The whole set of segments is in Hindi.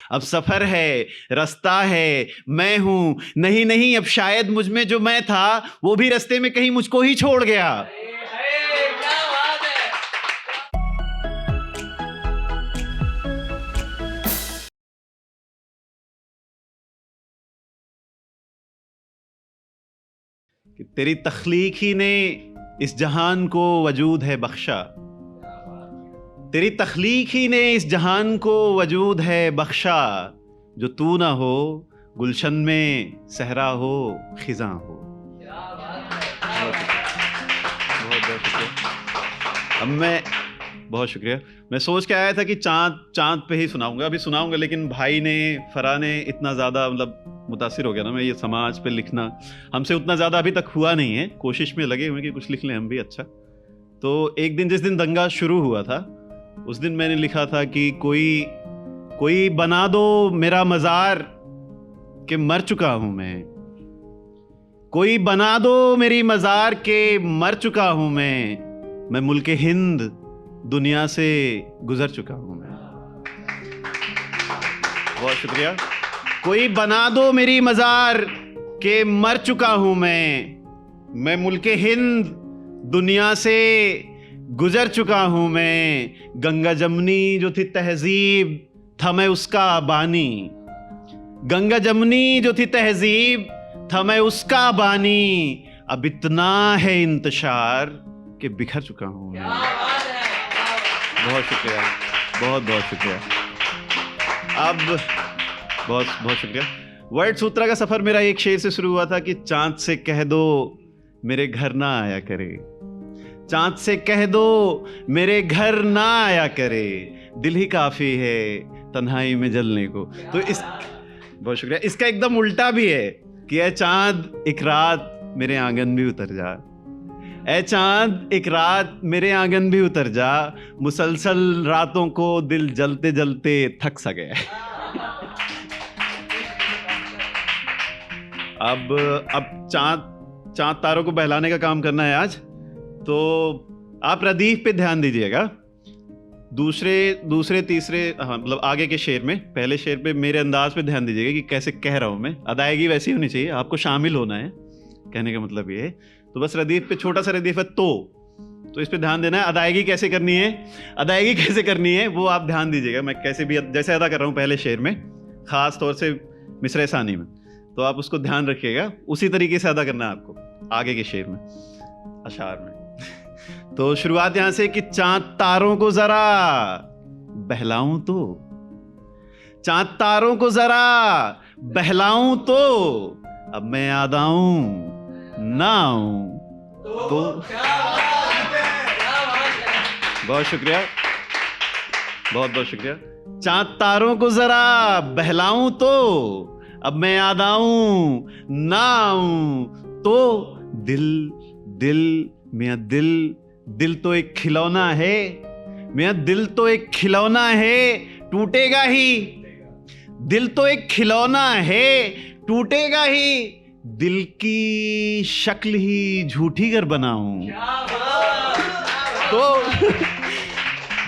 अब सफर है, रास्ता है, मैं हूं, नहीं नहीं अब शायद मुझ में जो मैं था वो भी रास्ते में कहीं मुझको ही छोड़ गया। कि तेरी तख्लीक ही ने इस जहान को वजूद है बख्शा, तेरी तख्लीक ही ने इस जहान को वजूद है बख्शा, जो तू ना हो गुलशन में सहरा हो खिजा हो। बहुत बहुत शुक्रिया। अब मैं बहुत शुक्रिया। मैं सोच के आया था कि चाँद पे ही सुनाऊंगा, अभी सुनाऊंगा, लेकिन भाई ने, फरा ने इतना ज़्यादा मतलब मुतासिर हो गया ना। मैं ये समाज पे लिखना हमसे उतना ज़्यादा अभी तक हुआ नहीं है, कोशिश में लगे हुए कि कुछ लिख लें हम भी अच्छा। तो एक दिन जिस दिन दंगा शुरू हुआ था उस दिन मैंने लिखा था कि कोई बना दो मेरा मज़ार के मर चुका हूं मैं, कोई बना दो मेरी मज़ार के मर चुका हूं मैं मुल्के हिंद दुनिया से गुजर चुका हूं मैं। बहुत शुक्रिया। कोई बना दो मेरी मज़ार के मर चुका हूं मैं मुल्के हिंद दुनिया से गुजर चुका हूं मैं। गंगा जमुनी जो थी तहजीब था मैं उसका बानी, गंगा जमुनी जो थी तहजीब था मैं उसका बानी, अब इतना है इंतशार कि बिखर चुका हूं मैं। बहुत शुक्रिया, बहुत बहुत शुक्रिया। अब बहुत बहुत शुक्रिया। वर्ड सूत्रा का सफर मेरा एक शेर से शुरू हुआ था कि चांद से कह दो मेरे घर ना आया करे, चांद से कह दो मेरे घर ना आया करे, दिल ही काफी है तन्हाई में जलने को। तो इस बहुत शुक्रिया। इसका एकदम उल्टा भी है कि ऐ चांद एक रात मेरे आंगन भी उतर जा, ऐ चांद एक रात मेरे आंगन भी उतर जा, मुसलसल रातों को दिल जलते जलते थक सा गया। अब चांद तारों को बहलाने का काम करना है आज। तो आप रदीफ पे ध्यान दीजिएगा, दूसरे तीसरे, हाँ मतलब आगे के शेर में, पहले शेर पे मेरे अंदाज पे ध्यान दीजिएगा कि कैसे कह रहा हूं मैं। अदायगी वैसी होनी चाहिए, आपको शामिल होना है, कहने का मतलब ये है। तो बस रदीफ पे छोटा सा रदीफ है तो इस पे ध्यान देना है। अदायगी कैसे करनी है, अदायगी कैसे करनी है वो आप ध्यान दीजिएगा। मैं कैसे भी जैसे अदा कर रहा हूँ पहले शेर में, खास तौर से मिसरे सानी में, तो आप उसको ध्यान रखिएगा, उसी तरीके से अदा करना है आपको आगे के शेर में, अशार में। तो शुरुआत यहां से कि चांद तारों को जरा बहलाऊं तो, चांद तारों को जरा बहलाऊं तो, अब मैं याद आऊं ना आऊं तो। बहुत शुक्रिया, बहुत बहुत शुक्रिया। चांद तारों को जरा बहलाऊं तो, अब मैं याद आऊं ना आऊं तो। दिल मियां दिल तो एक खिलौना है, मियां दिल तो एक खिलौना है, टूटेगा ही। दिल तो एक खिलौना है, टूटेगा ही। दिल की शक्ल ही झूठी कर बनाऊं तो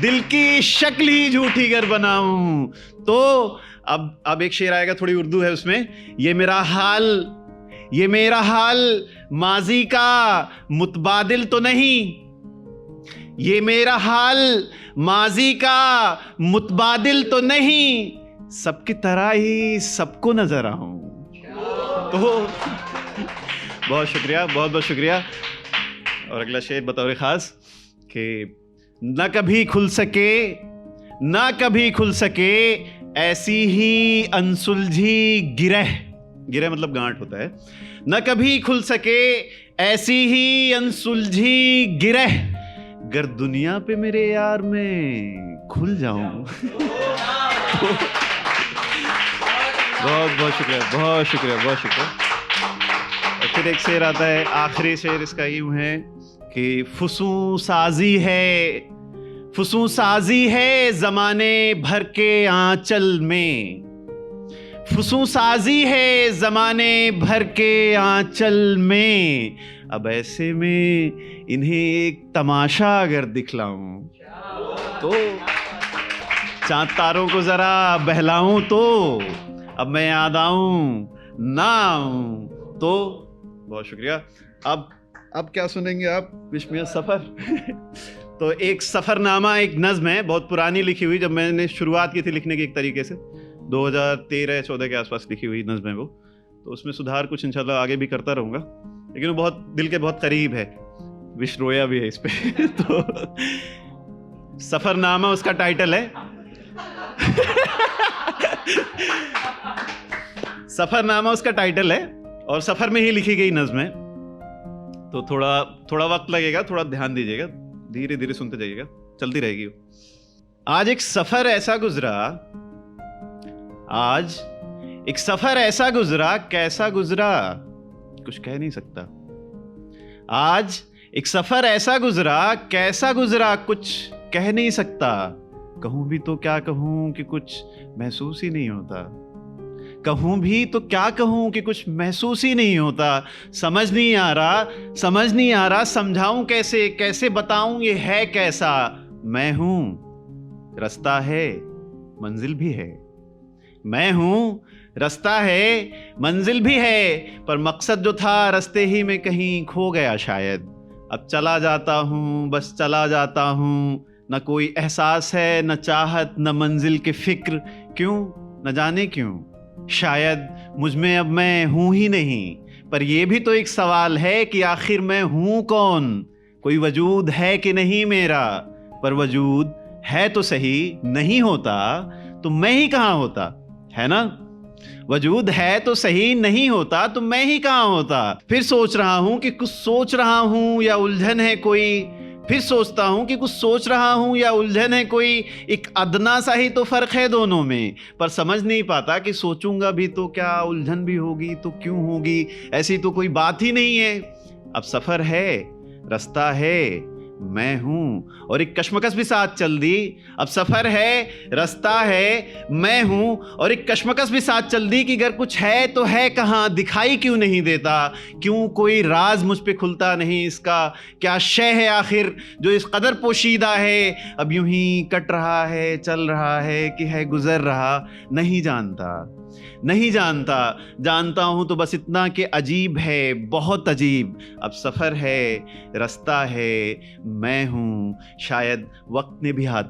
दिल की शक्ल ही झूठी कर बनाऊं तो। अब एक शेर आएगा, थोड़ी उर्दू है उसमें। ये मेरा हाल माजी का मुतबादिल तो नहीं, ये मेरा हाल माजी का मुतबादिल तो नहीं, सबकी तरह ही सबको नजर आऊं तो। बहुत शुक्रिया, बहुत बहुत शुक्रिया। और अगला शेर बतौर खास कि ना कभी खुल सके ऐसी ही अनसुलझी गिरह मतलब गांठ होता है। न कभी खुल सके ऐसी ही अनसुलझी गिरह, गर दुनिया पे मेरे यार में खुल जाऊं। बहुत बहुत शुक्रिया, बहुत शुक्रिया, बहुत शुक्रिया। और फिर एक शेर आता है, आखिरी शेर इसका यूं है कि फुसूं साजी है जमाने भर के आंचल में, फुसूं साजी है जमाने भर के आंचल में, अब ऐसे में इन्हें एक तमाशा अगर दिखलाऊं तो। चांद तारों को जरा बहलाऊं तो अब मैं याद आऊं ना आऊं तो। बहुत शुक्रिया। अब क्या सुनेंगे आप? विस्मय सफर। तो एक सफरनामा एक नज्म है, बहुत पुरानी लिखी हुई, जब मैंने शुरुआत की थी लिखने की एक तरीके से 2013-14 के आसपास लिखी हुई नज्म है वो। तो उसमें सुधार कुछ इंशाल्लाह आगे भी करता रहूंगा, लेकिन वो बहुत दिल के बहुत करीब है, विश रोया भी है इस पे। तो सफरनामा उसका टाइटल है। सफरनामा उसका टाइटल है और सफर में ही लिखी गई नज्म है। तो थोड़ा वक्त लगेगा, थोड़ा ध्यान दीजिएगा, धीरे धीरे सुनते जाइएगा, चलती रहेगी। आज एक सफर ऐसा गुजरा, कैसा गुजरा कुछ कह नहीं सकता। आज एक सफर ऐसा गुजरा, कैसा गुजरा कुछ कह नहीं सकता। कहूं भी तो क्या कहूं कि कुछ महसूस ही नहीं होता। कहूं भी तो क्या कहूं कि कुछ महसूस ही नहीं होता। समझ नहीं आ रहा समझाऊं कैसे बताऊं ये है कैसा। मैं हूं, रास्ता है, मंजिल भी है। मैं हूं, रास्ता है, मंजिल भी है, पर मकसद जो था रास्ते ही में कहीं खो गया शायद। अब चला जाता हूं, बस चला जाता हूं, न कोई एहसास है, न चाहत, न मंजिल की फिक्र। क्यों? न जाने क्यों। शायद मुझ में अब मैं हूं ही नहीं। पर यह भी तो एक सवाल है कि आखिर मैं हूं कौन। कोई वजूद है कि नहीं मेरा। पर वजूद है तो सही, नहीं होता तो मैं ही कहां होता, है ना। वजूद है तो सही, नहीं होता तो मैं ही कहां होता। फिर सोच रहा हूं कि कुछ सोच रहा हूं या उलझन है कोई। फिर सोचता हूं कि कुछ सोच रहा हूं या उलझन है कोई। एक अदना सा ही तो फर्क है दोनों में, पर समझ नहीं पाता कि सोचूंगा भी तो क्या, उलझन भी होगी तो क्यों होगी। ऐसी तो कोई बात ही नहीं है। अब सफर है, रास्ता है, मैं हूं, और एक कश्मकश भी साथ चल दी। अब सफर है, रास्ता है, मैं हूं, और एक कश्मकश भी साथ चल दी कि अगर कुछ है तो है कहां, दिखाई क्यों नहीं देता। क्यों कोई राज मुझ पे खुलता नहीं इसका। क्या शय है आखिर जो इस कदर पोशीदा है। अब यूं ही कट रहा है, चल रहा है कि है गुजर रहा। नहीं जानता, जानता हूं तो बस इतना कि अजीब है, बहुत अजीब। अब सफर है, रास्ता है, मैं हूं। शायद वक्त ने भी हाथ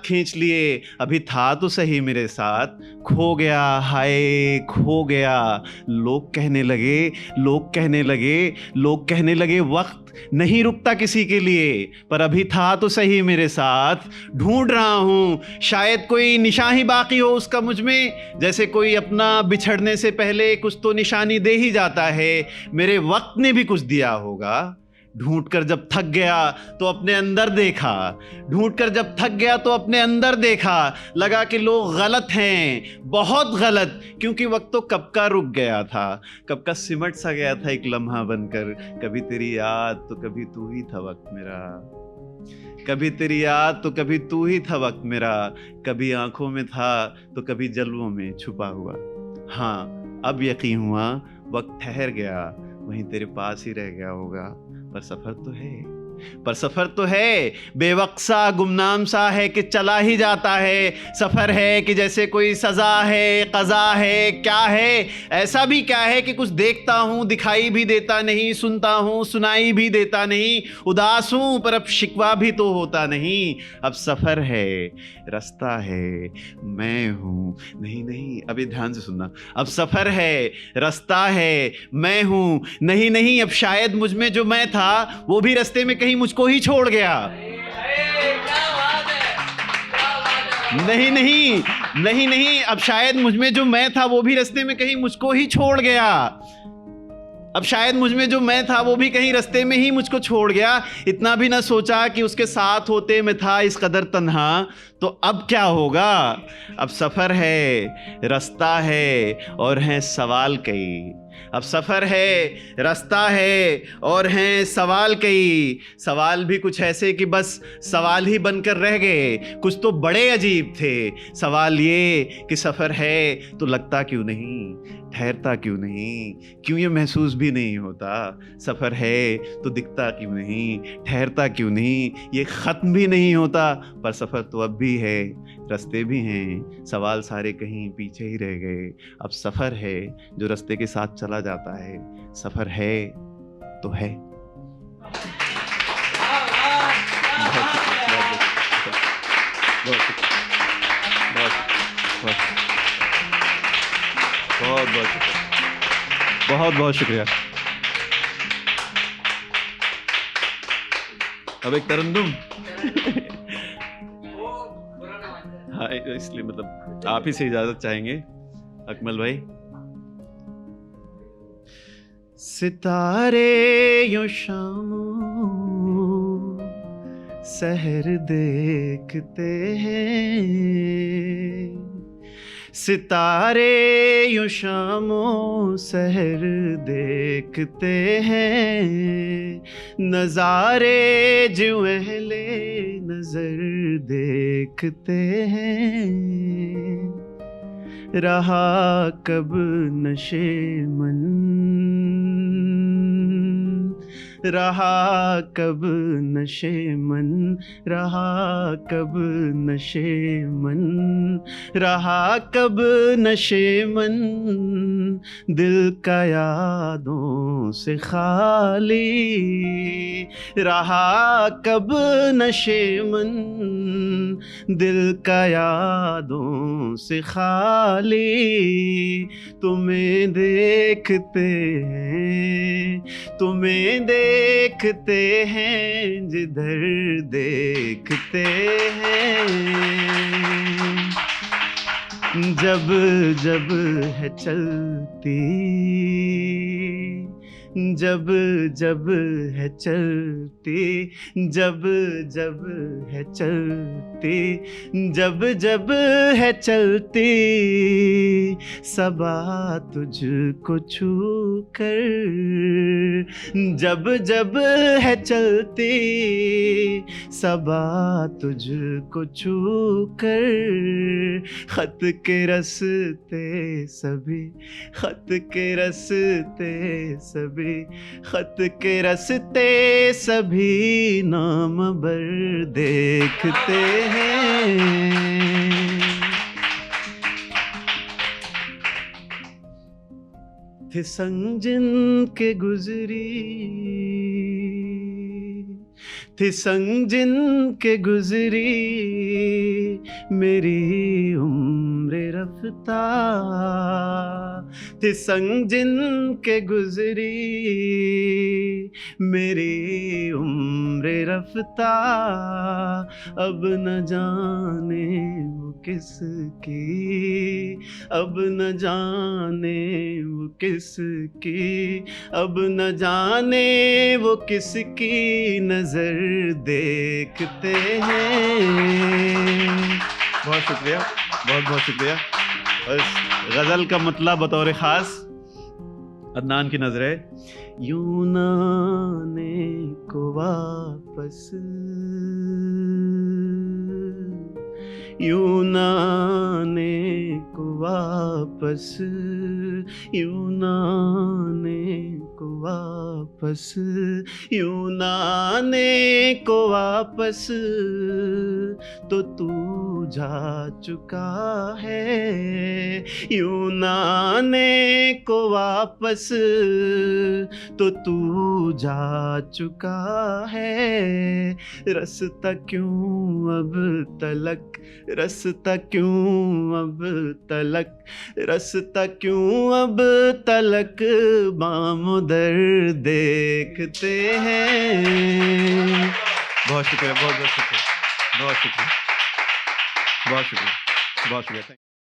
खींच लिए। अभी था तो सही मेरे साथ, खो गया, हाय खो गया। लोग कहने लगे वक्त नहीं रुकता किसी के लिए। पर अभी था तो सही मेरे साथ, ढूंढ रहा हूं शायद कोई निशान ही बाकी हो उसका मुझ में। जैसे कोई अपना बिछड़ने से पहले कुछ तो निशानी दे ही जाता है। मेरे वक्त ने भी कुछ दिया होगा। ढूंढ कर जब थक गया तो अपने अंदर देखा, लगा कि लोग गलत हैं, बहुत गलत। क्योंकि वक्त तो कब का रुक गया था, कब का सिमट सा गया था एक लम्हा बनकर। कभी तेरी याद तो कभी तू ही था वक्त मेरा। कभी आंखों में था तो कभी जलवों में छुपा हुआ। हाँ, अब यकीन हुआ वक्त ठहर गया, वहीं तेरे पास ही रह गया होगा। पर सफर तो है, बेवक्त सा, गुमनाम सा है कि चला ही जाता है। सफर है कि जैसे कोई सजा है, कज़ा है, क्या है, ऐसा भी क्या है कि कुछ देखता हूँ, दिखाई भी देता नहीं, सुनता हूँ, सुनाई भी देता नहीं। उदास हूँ पर अब शिकवा भी तो होता नहीं। अब सफर है, रास्ता है, मैं हूँ। नहीं, अभी ध्यान से सुनना। अब सफर है, रास्ता है, मैं हूँ। नहीं, अब शायद मुझ में जो मैं था वो भी रास्ते में कहीं मुझको ही छोड़ गया। नहीं, अब शायद मुझ में जो मैं था वो भी रास्ते में कहीं मुझको ही छोड़ गया। अब शायद मुझ में जो मैं था वो भी कहीं रास्ते में ही मुझको छोड़ गया। इतना भी ना सोचा कि उसके साथ होते मैं था इस कदर तन्हा। तो अब क्या होगा। अब सफर है, रास्ता है, और हैं सवाल कई। अब सफ़र है, रास्ता है, और हैं सवाल कई। सवाल भी कुछ ऐसे कि बस सवाल ही बनकर रह गए, कुछ तो बड़े अजीब थे। सवाल ये कि सफ़र है तो लगता क्यों नहीं, ठहरता क्यों नहीं, क्यों ये महसूस भी नहीं होता। सफ़र है तो दिखता क्यों नहीं, ठहरता क्यों नहीं, ये ख़त्म भी नहीं होता। पर सफ़र तो अब भी है, रास्ते भी हैं, सवाल सारे कहीं पीछे ही रह गए। अब सफ़र है जो रास्ते के साथ चला जाता है। सफ़र है तो है। बहुत बहुत शुक्रिया। अब एक तरन्नुम। हाँ, इसलिए मतलब आप ही से इजाजत चाहेंगे अकमल भाई। सितारे यूं शामों सहर देखते हैं, सितारे यूं शामों सहर देखते हैं, नज़ारे जो अहले नजर देखते हैं। रहा कब नशे मन, रहा कब नशे मन, रहा कब नशे मन, रहा कब नशे मन, दिल का यादों से खाली। रहा कब नशे मन, दिल का यादों से खाली। तुम्हें देखते हैं, तुम्हें देखते हैं, जिधर देखते हैं। जब जब है चलती, जब जब है चलती, जब जब है चलती, जब जब है चलती, सबा तुझको छू कर। जब जब है चलती, सबा तुझको छू कर। खत के रस्ते सभी, खत के रस्ते सभी, खत के रस्ते सभी नाम बर देखते हैं। थे संग जिनके गुजरी, थी संग जिनके गुजरी, मेरी उम्र रफ्ता। थी संग जिनके गुजरी, मेरी उम्र रफ्ता। अब न जाने वो किसकी, अब न जाने वो किसकी, अब न जाने वो किसकी नजर देखते हैं। बहुत शुक्रिया, बहुत बहुत शुक्रिया। और इस गज़ल का मतलब बतौर ख़ास अदनान की नज़र है। यूं न आने को वापस, यूं न आने को वापस, यूं न आने को वापस, यूं न आने को वापस, तो तू जा चुका है। यूं न आने को वापस, तो तू जा चुका है। रास्ता क्यों अब तलक, रास्ता क्यों अब तलक, रास्ता क्यों अब तलक बामुदर देखते हैं। बहुत शुक्रिया, बहुत बहुत शुक्रिया, बहुत शुक्रिया, बहुत शुक्रिया, बहुत शुक्रिया।